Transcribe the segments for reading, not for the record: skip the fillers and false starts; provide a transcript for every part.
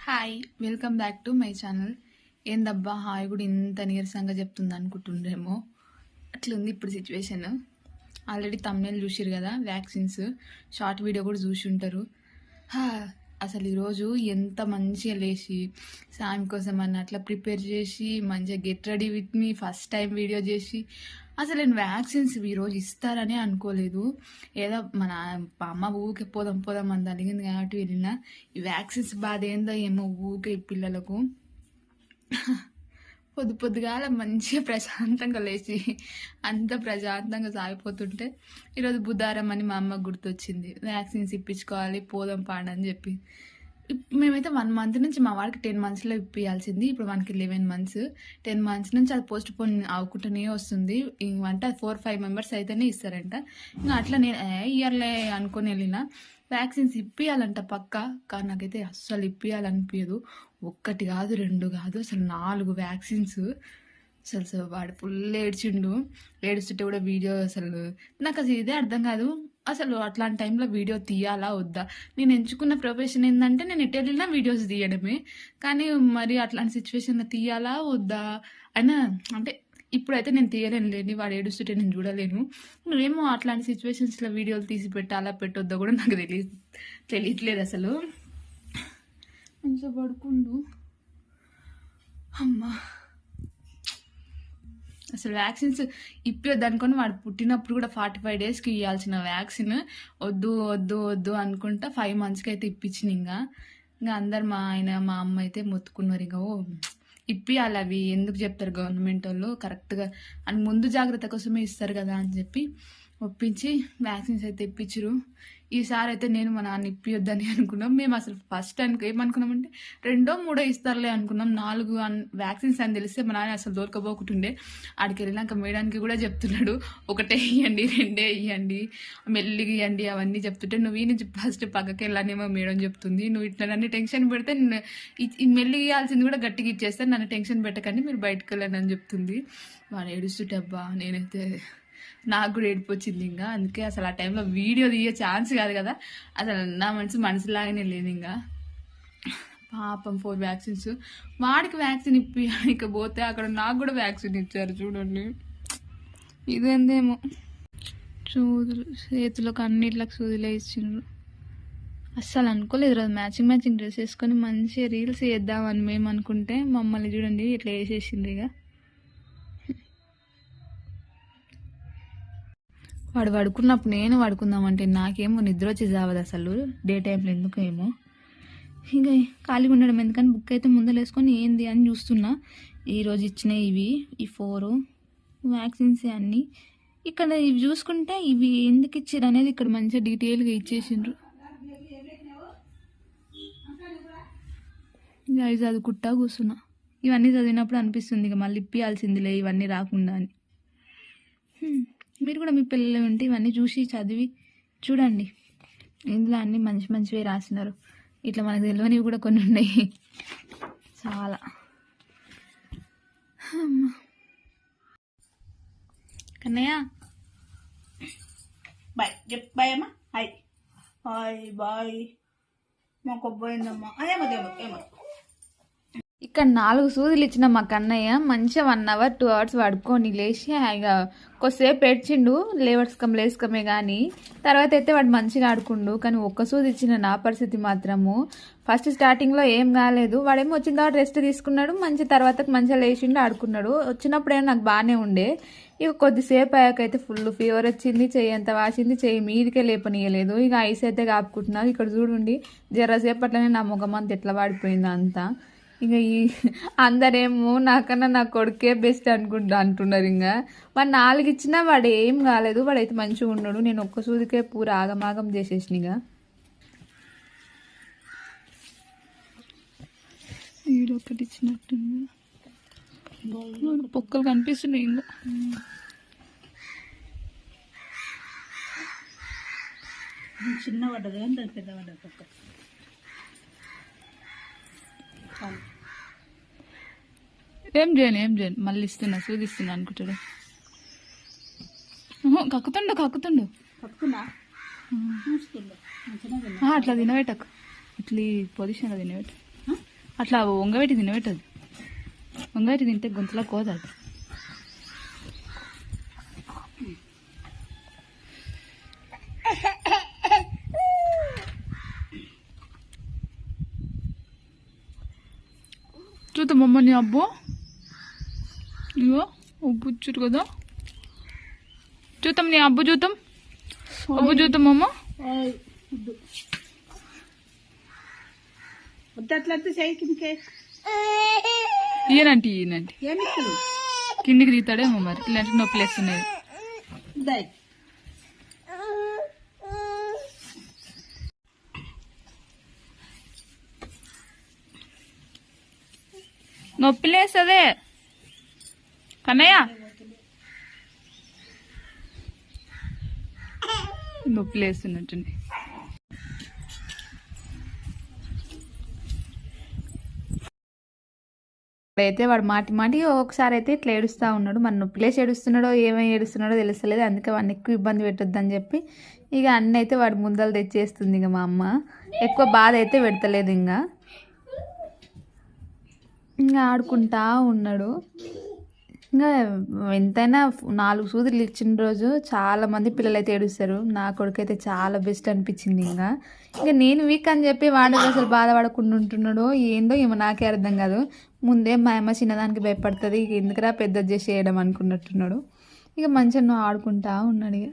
Hi welcome back to my channel. ఏందబ్బా hi కూడా ఇంత నీరసంగా చెప్తుంది అనుకుంటుండ్రేమో, అట్లుంది ఇప్పుడు సిచ్యువేషన్. ఆల్రెడీ తమ్నేల్ చూసిరు కదా, వ్యాక్సిన్స్ షార్ట్ వీడియో కూడా చూసి ఉంటారు. అసలు ఈరోజు ఎంత మంచిగా లేచి సాయం కోసం అన్న అట్లా ప్రిపేర్ చేసి మంచిగా get ready with me first time video చేసి, అసలు నేను వ్యాక్సిన్స్ ఈరోజు ఇస్తారని అనుకోలేదు. ఏదో మన అమ్మ ఊకే పోదాం పోదాం అని అడిగింది కాబట్టి వెళ్ళిన. ఈ వ్యాక్సిన్స్ బాధ ఏందో ఏమో ఊకే పిల్లలకు. పొద్దుగాల మంచిగా ప్రశాంతంగా లేచి అంత ప్రశాంతంగా సాగిపోతుంటే ఈరోజు బుధవారం అని మా అమ్మకు గుర్తొచ్చింది, వ్యాక్సిన్స్ ఇప్పించుకోవాలి పోదాం పాడని చెప్పి. మేమైతే 1 month నుంచి మా వాడికి 10 monthsలో ఇప్పించాల్సింది, ఇప్పుడు మనకి 11 months. 10 months నుంచి అది పోస్ట్ పోన్ అవ్వకుండానే వస్తుంది. ఇంకంటే 4-5 members అయితేనే ఇస్తారంట. ఇంకా అట్లా నేను ఇయర్లే అనుకుని వెళ్ళిన. వ్యాక్సిన్స్ ఇప్పియాలంట పక్క, కానీ నాకైతే అస్సలు ఇప్పియాలనిపించదు. 1 కాదు 2 కాదు అసలు 4 వ్యాక్సిన్స్. అసలు వాడు ఫుల్ ఏడ్చిండు. ఏడుస్తుంటే కూడా వీడియో అసలు నాకు అసలు ఇదే అర్థం కాదు. అసలు అట్లాంటి టైంలో వీడియో తీయాలా వద్దా? నేను ఎంచుకున్న ప్రొఫెషన్ ఏంటంటే నేను ఎటు వెళ్ళినా వీడియోస్ తీయడమే. కానీ మరి అట్లాంటి సిచ్యువేషన్లో తీయాలా వద్దా అయినా అంటే ఇప్పుడైతే నేను తీయలేను లేని, వాడు ఏడుస్తుంటే నేను చూడలేను. నువ్వేమో అట్లాంటి సిచ్యువేషన్స్లో వీడియోలు తీసి పెట్టాలా పెట్టొద్దా కూడా నాకు తెలియట్లేదు అసలు. మంచిగా పడుకుండు అమ్మా. అసలు వ్యాక్సిన్స్ ఇప్పొద్దు అనుకొని వాడు పుట్టినప్పుడు కూడా 45 daysకి ఇవ్వాల్సిన వ్యాక్సిన్ వద్దు వద్దు వద్దు అనుకుంటా 5 monthsకి అయితే ఇప్పించిన. ఇంకా అందరు మా ఆయన మా అమ్మ అయితే మొత్తుకున్నారు. ఇంకా ఇప్పియాలి, అవి ఎందుకు చెప్తారు గవర్నమెంట్ వాళ్ళు, కరెక్ట్గా అని ముందు జాగ్రత్త కోసమే ఇస్తారు కదా అని చెప్పి ఒప్పించి వ్యాక్సిన్స్ అయితే ఇప్పించరు. ఈసారి అయితే నేను మా నాన్న ఇప్పియొద్దని అనుకున్నాం. మేము అసలు ఫస్ట్ ఏమనుకున్నామంటే 2-3 ఇస్తారులే అనుకున్నాం. 4 వ్యాక్సిన్స్ అని తెలిస్తే మా నాన్న అసలు దొరకపోకుంటుండే. ఆడికి వెళ్ళినాక మేడానికి కూడా చెప్తున్నాడు, 1 ఇవ్వండి 2 ఇవ్వండి మెల్లిగా ఇవ్వండి అవన్నీ చెప్తుంటే, నువ్వు ఈ నుంచి ఫస్ట్ పక్కకి వెళ్ళానేమో మేడం చెప్తుంది, నువ్వు ఇట్లా నన్ను టెన్షన్ పెడితే మెల్లిగా ఇవ్వాల్సింది కూడా గట్టిగా ఇచ్చేస్తాను, నన్ను టెన్షన్ పెట్టకండి మీరు బయటకు వెళ్ళండి అని చెప్తుంది. వాడు ఏడుస్తుంటే అబ్బా నేనైతే నాకు కూడా ఏడుపు వచ్చింది. ఇంకా అందుకే అసలు ఆ టైంలో వీడియో తీయే ఛాన్స్ కాదు కదా, అసలు నా మనసులాగానే లేదు. ఇంకా పాపం 4 వ్యాక్సిన్స్. వాడికి వ్యాక్సిన్ ఇప్పిపోతే అక్కడ నాకు కూడా వ్యాక్సిన్ ఇచ్చారు చూడండి. ఇదేందేమో సూదులు చేతులకు అన్నిట్లకు సూదులే ఇచ్చిండ్రు. అస్సలు అనుకోలేదు రోజు మ్యాచింగ్ డ్రెస్ వేసుకొని మంచిగా రీల్స్ చేద్దామని మేము అనుకుంటే మమ్మల్ని చూడండి ఇట్లా వేసేసిండ్రు. ఇక వాడు పడుకున్నప్పుడు నేను పడుకుందామంటే నాకేమో నిద్ర వచ్చి చావదు అసలు, డే టైంలో ఎందుకు ఏమో. ఇంకా ఖాళీగా ఉండడం ఎందుకని బుక్ అయితే ముందర వేసుకొని ఏంది అని చూస్తున్నా. ఈరోజు ఇచ్చిన ఈ 4 వ్యాక్సిన్స్ అన్నీ ఇక్కడ ఇవి చూసుకుంటే ఇవి ఎందుకు ఇచ్చారు అనేది ఇక్కడ మంచిగా డీటెయిల్గా ఇచ్చేసిండ్రు. ఇంకా అవి చదువుకుంటా కూర్చున్నా. ఇవన్నీ చదివినప్పుడు అనిపిస్తుంది ఇక మళ్ళీ ఇప్పియాల్సిందిలే ఇవన్నీ రాకుండా అని. మీరు కూడా మీ పిల్లలు ఉంటే ఇవన్నీ చూసి చదివి చూడండి. ఇందులో అన్నీ మంచివే రాసినారు. ఇట్లా మనకు తెలియనివి కూడా కొన్ని ఉన్నాయి చాలా. కన్నయ్య బాయ్ చెప్, బాయ్ అమ్మా. Hi hi bye. మా కొబ్బోయిందమ్మా. ఏమో ఇక్కడ 4 సూదులు ఇచ్చిన మా కన్నయ్య మంచిగా 1 hour 2 hours పడుకొని లేచి ఇక కొద్దిసేపు ఏడ్చిండు, లేవస్కమే కానీ తర్వాత అయితే వాడు మంచిగా ఆడుకుండు. కానీ 1 సూది ఇచ్చిన నా పరిస్థితి మాత్రము ఫస్ట్ స్టార్టింగ్లో ఏం కాలేదు. వాడేమో వచ్చిన తర్వాత రెస్ట్ తీసుకున్నాడు, తర్వాత మంచిగా లేచిండు ఆడుకున్నాడు. వచ్చినప్పుడేమో నాకు బాగానే ఉండే. ఇక కొద్దిసేపు అయ్యాకైతే ఫుల్ ఫీవర్ వచ్చింది, చెయ్యి అంత వాసింది, చెయ్యి మీదికే లేపనీయలేదు. ఇక ఐస్ అయితే కాపుకుంటున్నారు. ఇక్కడ చూడండి జరసేపు అట్లనే నా ముఖం అంతా ఎట్లా వాడిపోయింది అంతా. ఇక అందరేమో నాకన్నా నా కొడుకే బెస్ట్ అంటున్నారు. ఇంకా వాడు 4 ఇచ్చినా వాడు ఏం కాలేదు, వాడైతే మంచిగా ఉన్నాడు. నేను 1 సూదికే పూర ఆగమాగం చేసేసిన. ఇక వీడొకటి ఇచ్చినట్టుంది, పొక్కలు కనిపిస్తున్నాయి. ఇంకా చిన్న పడ్డది పెద్ద పడ్డది పొక్క. ఏం చేయను మళ్ళీ ఇస్తున్నా సూదిస్తున్నా అనుకుంటాడు. కక్కుతుండు అట్లా తినబెట్టకు, ఇట్లా పొజిషన్లో తినబెట్టు. అట్లా వంగబెట్టి తినబెట్టదు. వంగబెట్టి తింటే గొంతులో కోదది. చూద్దామమ్మ నీ అబ్బో, ఇగో ఉబ్బుచ్చురు కదా. చూద్దాం నీ అబ్బు, చూద్దాం అబ్బు, చూద్దామమ్మ. ఈయనంటే కిందికి తీతాడేమో మరి, ఇలాంటి నొప్పి వేస్తున్నాయి. నొప్పి లేస్తదే కన్నయ్య, నొప్పి లేస్తున్నట్టుంది. అయితే వాడు మాటి ఒకసారి అయితే ఇట్లా ఏడుస్తూ ఉన్నాడు. మన నొప్పిలేసి ఏడుస్తున్నాడో ఏమై ఏడుస్తున్నాడో తెలుస్తలేదు. అందుకే వాడిని ఎక్కువ ఇబ్బంది పెట్టొద్దని చెప్పి ఇక అన్నీ అయితే వాడు ముందలు తెచ్చేస్తుంది. ఇక మా అమ్మ ఎక్కువ బాధ అయితే పెడతలేదు. ఇంకా ఆడుకుంటా ఉన్నాడు. ఇంకా ఎంతైనా 4 సూదులు ఇచ్చిన రోజు చాలామంది పిల్లలు అయితే ఏడుస్తారు. నా కొడుకు అయితే చాలా బెస్ట్ అనిపించింది. ఇంకా నేను వీక్ అని చెప్పి వాడు అసలు బాధపడకుండా ఉంటున్నాడో ఏందో ఏమో నాకే అర్థం కాదు. ముందే మా అమ్మ చిన్నదానికి భయపడుతుంది, ఇక ఎందుకురా పెద్ద చేసి చేయడం అనుకున్నట్టున్నాడు. ఇక మంచిగా నువ్వు ఆడుకుంటా ఉన్నాడు. ఇక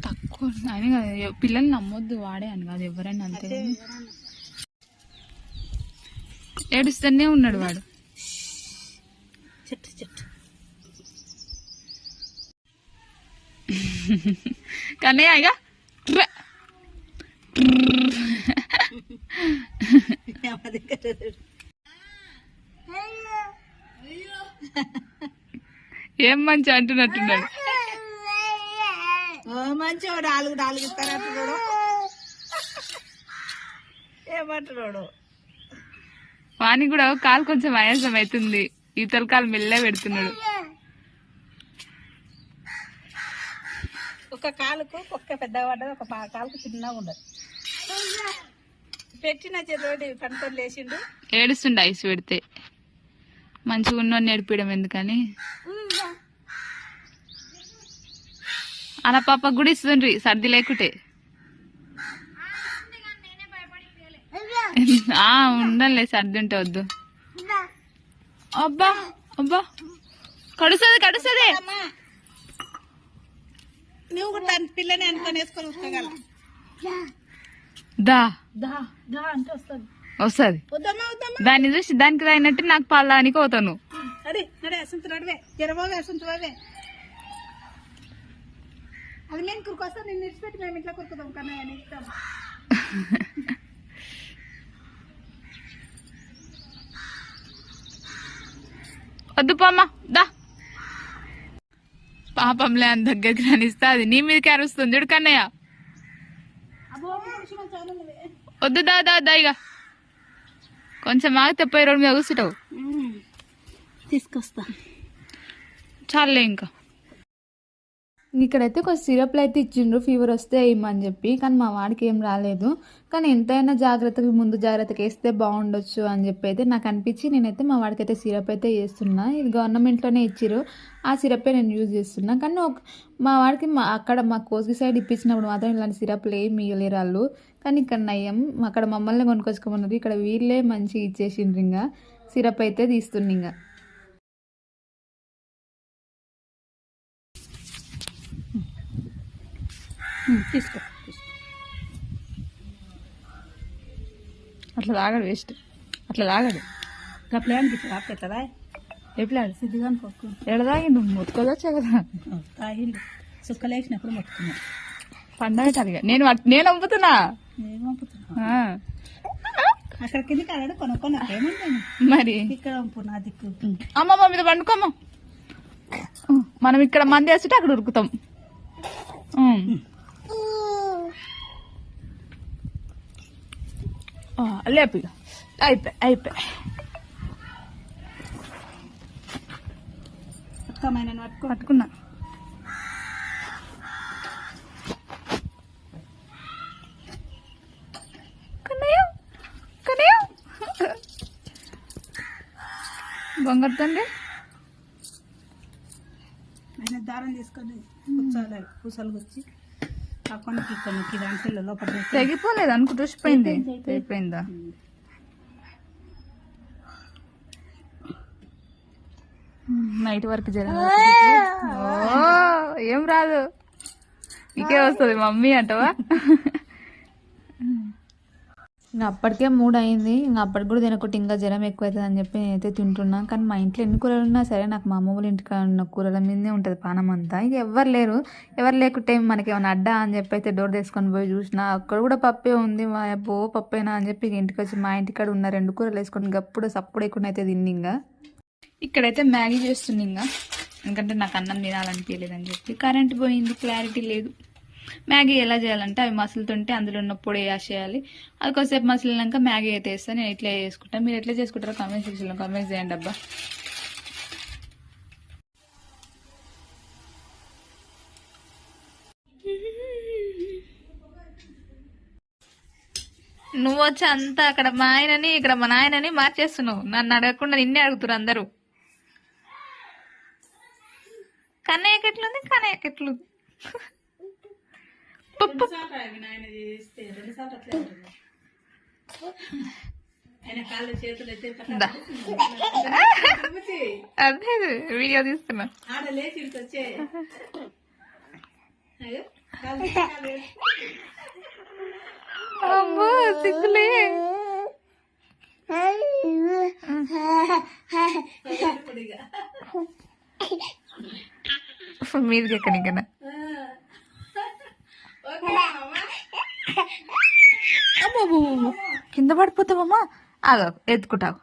తక్కువ ఆయన పిల్లల్ని నమ్మొద్దు, వాడే అని కాదు ఎవరైనా అంతే. ఏడుస్తూనే ఉన్నాడు వాడు. కానీ ఇక ఏం మంచి అంటున్నట్టున్నాడు. మంచి 4 ఇస్తానంటున్నాడు. ఏమంటున్నాడు? వానికి కూడా కాలు కొంచెం ఆయాసం అవుతుంది. ఈతల కాలు మెల్లగా పెడుతున్నాడు. ఒక కాలుకు ఒక్క పెద్ద పడ్డది, ఒక కాలుకు చిన్నగా ఉండదు. పెట్టిన చేతోటి కనుకొని లేచిండు. ఏడుస్తుండే ఐస్ పెడితే. మంచిగా ఉన్నోని నేర్పించడం ఎందుకని అలా పాప కూడా ఇస్తుండ్రి సర్ది లేకుంటే. ఉండంలే సర్ది ఉంటే వద్దు. అబ్బా అబ్బా కడుస్తుంది. నువ్వు కూడా పిల్లని అనుకొని వేసుకొని వస్తాగల. దా అంటే వస్తుంది. దాన్ని చూసి దానికి తగినట్టు నాకు పాలడానికి పోతాను. అడే అసంతుడే జరబోగా అసంతువే. అది మేము కురుకొస్తా, నేను నిడిచిపెట్టి మేము ఇంట్లో కురుకుదాం కన్నా ఇస్తాం. వద్దు పోమ్మా దా. పాపంలే అని దగ్గరికి రానిస్తా, అది నీ మీదకి అరుస్తుంది చూడు కన్నయ్య. వద్దు దా ఇక కొంచెం ఆగితే పోయి రోడ్డు మీద కూర్చుంటావు. తీసుకొస్తా చాలే. ఇంకా ఇక్కడైతే కొంచెం సిరప్లు అయితే ఇచ్చిండ్రు ఫీవర్ వస్తే వేయమని చెప్పి, కానీ మా వాడికి ఏం రాలేదు. కానీ ఎంతైనా ముందు జాగ్రత్తగా వేస్తే బాగుండొచ్చు అని చెప్పి అయితే నాకు అనిపించి నేనైతే మా వాడికి అయితే సిరప్ అయితే వేస్తున్నా. ఇది గవర్నమెంట్లోనే ఇచ్చిరు, ఆ సిరపే నేను యూజ్ చేస్తున్నా. కానీ మా వాడికి అక్కడ మా కోసి సైడ్ ఇప్పించినప్పుడు మాత్రం ఇలాంటి సిరప్లు ఏమి ఇవ్వలేరు వాళ్ళు. కానీ ఇక్కడ నయ్యం అక్కడ మమ్మల్ని కొనుక్కొచ్చుకోమన్నారు, ఇక్కడ వీళ్ళే మంచిగా ఇచ్చేసిండ్రు. ఇంకా సిరప్ అయితే తీస్తుంది. ఇంకా తీసుకో. అట్లా తాగడు, వేస్ట్. అట్లా తాగడు. ప్లాన్కి రాకెత్తదా ఏ ప్లాన్ సిద్ధిగా పక్కు ఎడ తాగిండు మొత్తుకోదొచ్చా కదా. తాగిండు సుక్కలేసినప్పుడు మొత్తుకున్నా. పండగ నేను పంపుతున్నా. అక్కడ కిందకి అన్నాడు కొనుక్కొని ఏమంటాను మరి ఇక్కడ పంపు నా దిక్కు. అమ్మమ్మ మీద పండుకోమ్మ. మనం ఇక్కడ మంది వేస్తుంటే అక్కడ ఉరుకుతాం. లేపిగా అయిపోయి పట్టుకున్నా. బంగారు తండ్రి ఆయన దారం తీసుకొని కూర్చోాలి పూసలు వచ్చి ఆ కొనకి కొనకి దాంట్లో లోపల తెగిపోలేదు అనుకు చూసిపోయింది తెగిపోయిందా నైట్ వరకు ఏం రాదు ఇంకే వస్తుంది మమ్మీ అంటవా ఇంకా అప్పటికే 3 అయింది. ఇంకా అప్పటికి కూడా తినకుంటే ఇంకా జ్వరం ఎక్కువ అవుతుంది అని చెప్పి నేనైతే తింటున్నాను. కానీ మా ఇంట్లో ఎన్ని కూరలు ఉన్నా సరే నాకు మా అమ్మ వాళ్ళ ఇంటికి ఉన్న కూరల మీదనే ఉంటుంది పానం అంతా. ఇక ఎవరు లేరు, ఎవరు లేకుంటే మనకి ఏమైనా అడ్డా అని చెప్పి అయితే డోర్ తీసుకొని పోయి చూసిన అక్కడ కూడా పప్పే ఉంది. మా అబ్బో పప్పేనా అని చెప్పి ఇంటికి వచ్చి మా ఇంటికాడ ఉన్న 2 కూరలు వేసుకొని గప్పుడు సప్పుడు ఎక్కువ అయితే తిని ఇంకా ఇక్కడైతే మ్యాగీ చేస్తుంది ఇంకా ఎందుకంటే నాకు అన్నం తినాలనిపించలేదని చెప్పి. కరెంట్ పోయింది, క్లారిటీ లేదు. మ్యాగీ ఎలా చేయాలంటే అవి మసులుతుంటే అందులో ఉన్న పొడి వేసేయాలి. అది కొద్దిసేపు మసిలినాక మ్యాగీ అయితే వేస్తాను. నేను ఇట్లా చేసుకుంటాను. మీరు ఎట్లా చేసుకుంటారో కామెంట్ సెక్షన్లో కామెంట్ చేయండి అబ్బా. నువ్వు వచ్చి అంతా అక్కడ మా ఆయనని ఇక్కడ మా నాయనని మార్చేస్తున్నావు. నన్ను అడగకుండా నిన్నే అడుగుతున్నారు అందరూ. కన్నయ్యకెట్లుంది, కన్నయ్యకెట్లుంది అదే వీడియో తీస్తున్నా. అమ్మో సిగ్గులే. మీదికి ఎక్కడికన్నా కింద పడిపోతావమ్మా. ఆగా ఎత్తుకుంటావు.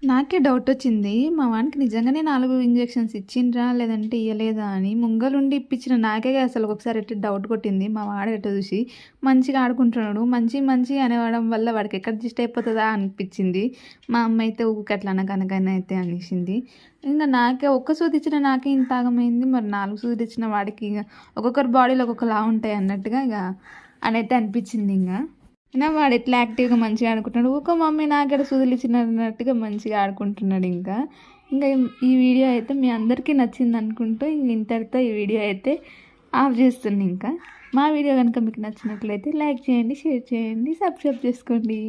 నాకే డౌట్ వచ్చింది, మా వానికి నిజంగానే 4 ఇంజెక్షన్స్ ఇచ్చిండ్రా లేదంటే ఇయ్యలేదా అని. ముంగలుండి ఇప్పించిన నాకే అసలు ఒకసారి ఎట్లా డౌట్ కొట్టింది. మా వాడు ఎట్లా చూసి మంచిగా ఆడుకుంటున్నాడు, మంచి అనేవాడం వల్ల వాడికి ఎక్కడ దిష్టి అయిపోతుందా అనిపించింది. మా అమ్మ అయితే ఊకట్లా అనకనకైనా అయితే అనేసింది. ఇంకా నాకే ఒక్క సూది ఇచ్చిన నాకే ఇంత ఆగమైంది, మరి 4 సూదులు ఇచ్చిన వాడికి ఇక ఒక్కొక్కరి బాడీలో ఒక్కొక్కలా ఉంటాయి అన్నట్టుగా ఇక అనైతే అనిపించింది. ఇంకా వాడు ఎట్లా యాక్టివ్గా మంచిగా ఆడుకుంటున్నాడు. ఒక మమ్మీ నాకెడ సూదులు ఇచ్చినట్టుగా మంచిగా ఆడుకుంటున్నాడు. ఇంకా ఈ వీడియో అయితే మీ అందరికీ నచ్చింది అనుకుంటూ ఇంతటితో ఈ వీడియో అయితే ఆఫ్ చేస్తుంది. ఇంకా మా వీడియో కనుక మీకు నచ్చినట్లయితే లైక్ చేయండి, షేర్ చేయండి, సబ్స్క్రైబ్ చేసుకోండి.